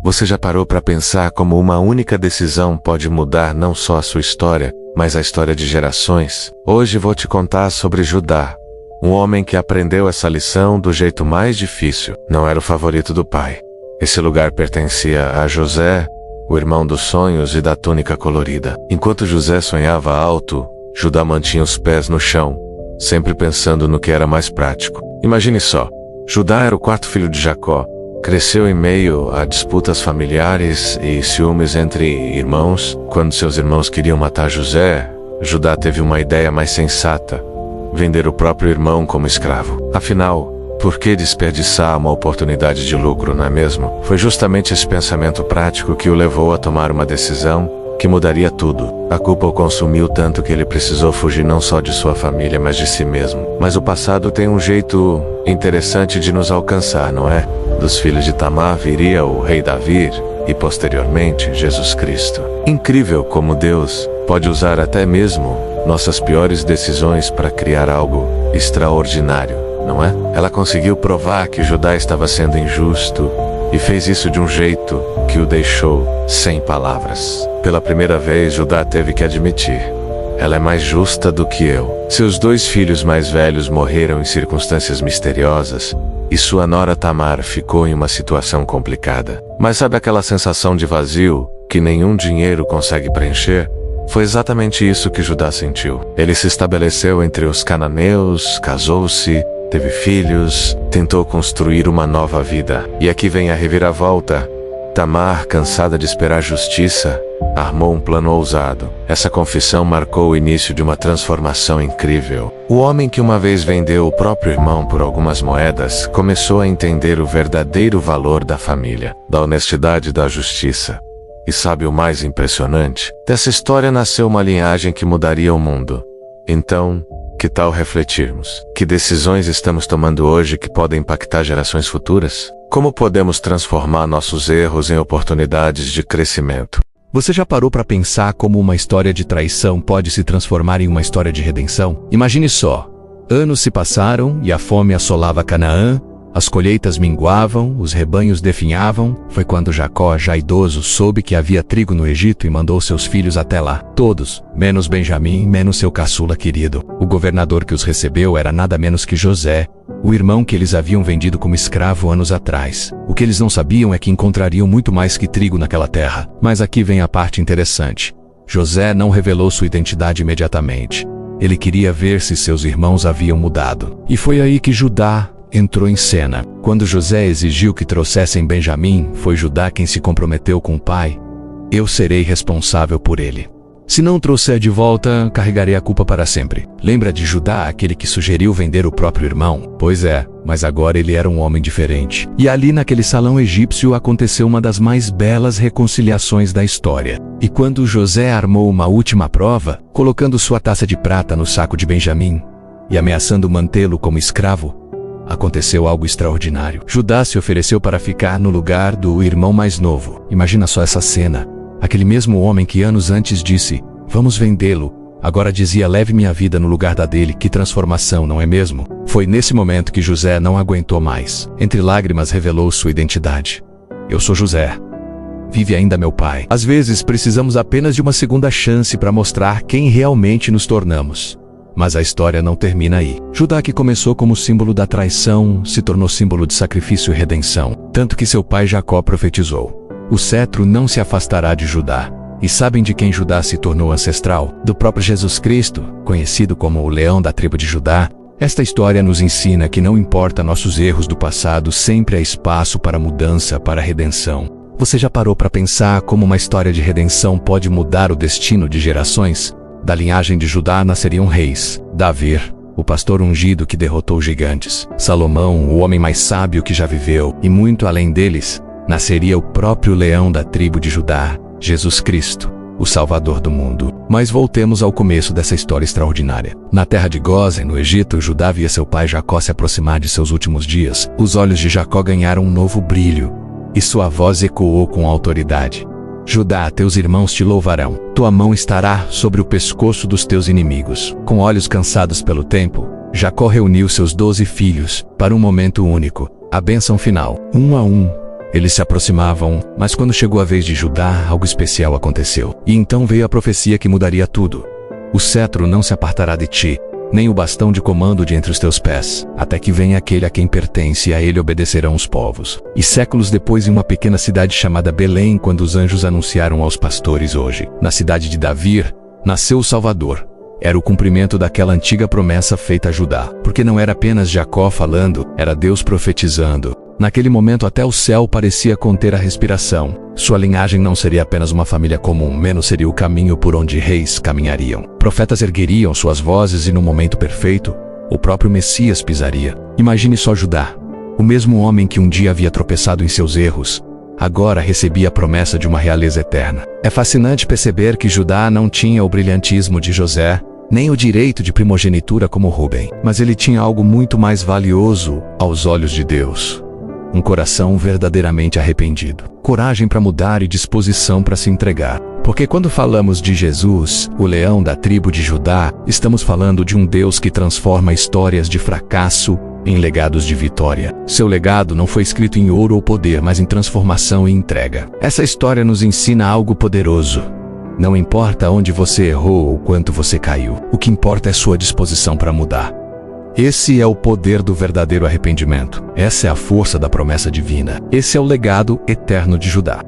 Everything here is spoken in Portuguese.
Você já parou para pensar como uma única decisão pode mudar não só a sua história, mas a história de gerações? Hoje vou te contar sobre Judá, um homem que aprendeu essa lição do jeito mais difícil. Não era o favorito do pai. Esse lugar pertencia a José, o irmão dos sonhos e da túnica colorida. Enquanto José sonhava alto, Judá mantinha os pés no chão, sempre pensando no que era mais prático. Imagine só, Judá era o quarto filho de Jacó. Cresceu em meio a disputas familiares e ciúmes entre irmãos. Quando seus irmãos queriam matar José, Judá teve uma ideia mais sensata: vender o próprio irmão como escravo. Afinal, por que desperdiçar uma oportunidade de lucro, não é mesmo? Foi justamente esse pensamento prático que o levou a tomar uma decisão que mudaria tudo. A culpa o consumiu tanto que ele precisou fugir não só de sua família, mas de si mesmo. Mas o passado tem um jeito interessante de nos alcançar, não é? Dos filhos de Tamar viria o rei Davi e, posteriormente, Jesus Cristo. Incrível como Deus pode usar até mesmo nossas piores decisões para criar algo extraordinário, não é? Ela conseguiu provar que Judá estava sendo injusto e fez isso de um jeito que o deixou sem palavras. Pela primeira vez, Judá teve que admitir: ela é mais justa do que eu. Seus 2 filhos mais velhos morreram em circunstâncias misteriosas e sua nora Tamar ficou em uma situação complicada. Mas sabe aquela sensação de vazio que nenhum dinheiro consegue preencher? Foi exatamente isso que Judá sentiu. Ele se estabeleceu entre os cananeus, casou-se, teve filhos, tentou construir uma nova vida. E aqui vem a reviravolta. Tamar, cansada de esperar justiça, armou um plano ousado. Essa confissão marcou o início de uma transformação incrível. O homem que uma vez vendeu o próprio irmão por algumas moedas começou a entender o verdadeiro valor da família, da honestidade e da justiça. E sabe o mais impressionante? Dessa história nasceu uma linhagem que mudaria o mundo. Então, que tal refletirmos? Que decisões estamos tomando hoje que podem impactar gerações futuras? Como podemos transformar nossos erros em oportunidades de crescimento? Você já parou para pensar como uma história de traição pode se transformar em uma história de redenção? Imagine só. Anos se passaram e a fome assolava Canaã, as colheitas minguavam, os rebanhos definhavam. Foi quando Jacó, já idoso, soube que havia trigo no Egito e mandou seus filhos até lá. Todos, menos Benjamim, menos seu caçula querido. O governador que os recebeu era nada menos que José, o irmão que eles haviam vendido como escravo anos atrás. O que eles não sabiam é que encontrariam muito mais que trigo naquela terra. Mas aqui vem a parte interessante. José não revelou sua identidade imediatamente. Ele queria ver se seus irmãos haviam mudado. E foi aí que Judá entrou em cena. Quando José exigiu que trouxessem Benjamim, foi Judá quem se comprometeu com o pai: eu serei responsável por ele. Se não trouxer de volta, carregarei a culpa para sempre. Lembra de Judá, aquele que sugeriu vender o próprio irmão? Pois é, mas agora ele era um homem diferente. E ali naquele salão egípcio aconteceu uma das mais belas reconciliações da história. E quando José armou uma última prova, colocando sua taça de prata no saco de Benjamim e ameaçando mantê-lo como escravo, aconteceu algo extraordinário. Judá se ofereceu para ficar no lugar do irmão mais novo. Imagina só essa cena. Aquele mesmo homem que anos antes disse: vamos vendê-lo, agora dizia: leve minha vida no lugar da dele. Que transformação, não é mesmo? Foi nesse momento que José não aguentou mais. Entre lágrimas revelou sua identidade: eu sou José. Vive ainda meu pai. Às vezes precisamos apenas de uma segunda chance para mostrar quem realmente nos tornamos. Mas a história não termina aí. Judá, que começou como símbolo da traição, se tornou símbolo de sacrifício e redenção. Tanto que seu pai Jacó profetizou: o cetro não se afastará de Judá. E sabem de quem Judá se tornou ancestral? Do próprio Jesus Cristo, conhecido como o leão da tribo de Judá. Esta história nos ensina que não importa nossos erros do passado, sempre há espaço para mudança, para redenção. Você já parou para pensar como uma história de redenção pode mudar o destino de gerações? Da linhagem de Judá nasceriam reis: Davi, o pastor ungido que derrotou gigantes; Salomão, o homem mais sábio que já viveu; e muito além deles, nasceria o próprio leão da tribo de Judá, Jesus Cristo, o Salvador do mundo. Mas voltemos ao começo dessa história extraordinária. Na terra de Gósen, no Egito, Judá via seu pai Jacó se aproximar de seus últimos dias. Os olhos de Jacó ganharam um novo brilho, e sua voz ecoou com autoridade: Judá, teus irmãos te louvarão. Tua mão estará sobre o pescoço dos teus inimigos. Com olhos cansados pelo tempo, Jacó reuniu seus 12 filhos para um momento único, a bênção final. Um a um, Eles se aproximavam, mas quando chegou a vez de Judá, algo especial aconteceu. E então veio a profecia que mudaria tudo. O cetro não se apartará de ti, nem o bastão de comando de entre os teus pés, até que venha aquele a quem pertence, e a ele obedecerão os povos. E séculos depois, em uma pequena cidade chamada Belém, quando os anjos anunciaram aos pastores hoje, na cidade de Davi, nasceu o Salvador. Era o cumprimento daquela antiga promessa feita a Judá, porque não era apenas Jacó falando, era Deus profetizando. Naquele momento até o céu parecia conter a respiração. Sua linhagem não seria apenas uma família comum, menos seria o caminho por onde reis caminhariam. Profetas ergueriam suas vozes e no momento perfeito, o próprio Messias pisaria. Imagine só Judá, o mesmo homem que um dia havia tropeçado em seus erros, agora recebia a promessa de uma realeza eterna. É fascinante perceber que Judá não tinha o brilhantismo de José, nem o direito de primogenitura como Rubem, mas ele tinha algo muito mais valioso aos olhos de Deus. Um coração verdadeiramente arrependido, coragem para mudar e disposição para se entregar. Porque quando falamos de Jesus, o leão da tribo de Judá, estamos falando de um Deus que transforma histórias de fracasso em legados de vitória. Seu legado não foi escrito em ouro ou poder, mas em transformação e entrega. Essa história nos ensina algo poderoso. Não importa onde você errou ou quanto você caiu, o que importa é sua disposição para mudar. Esse é o poder do verdadeiro arrependimento. Essa é a força da promessa divina. Esse é o legado eterno de Judá.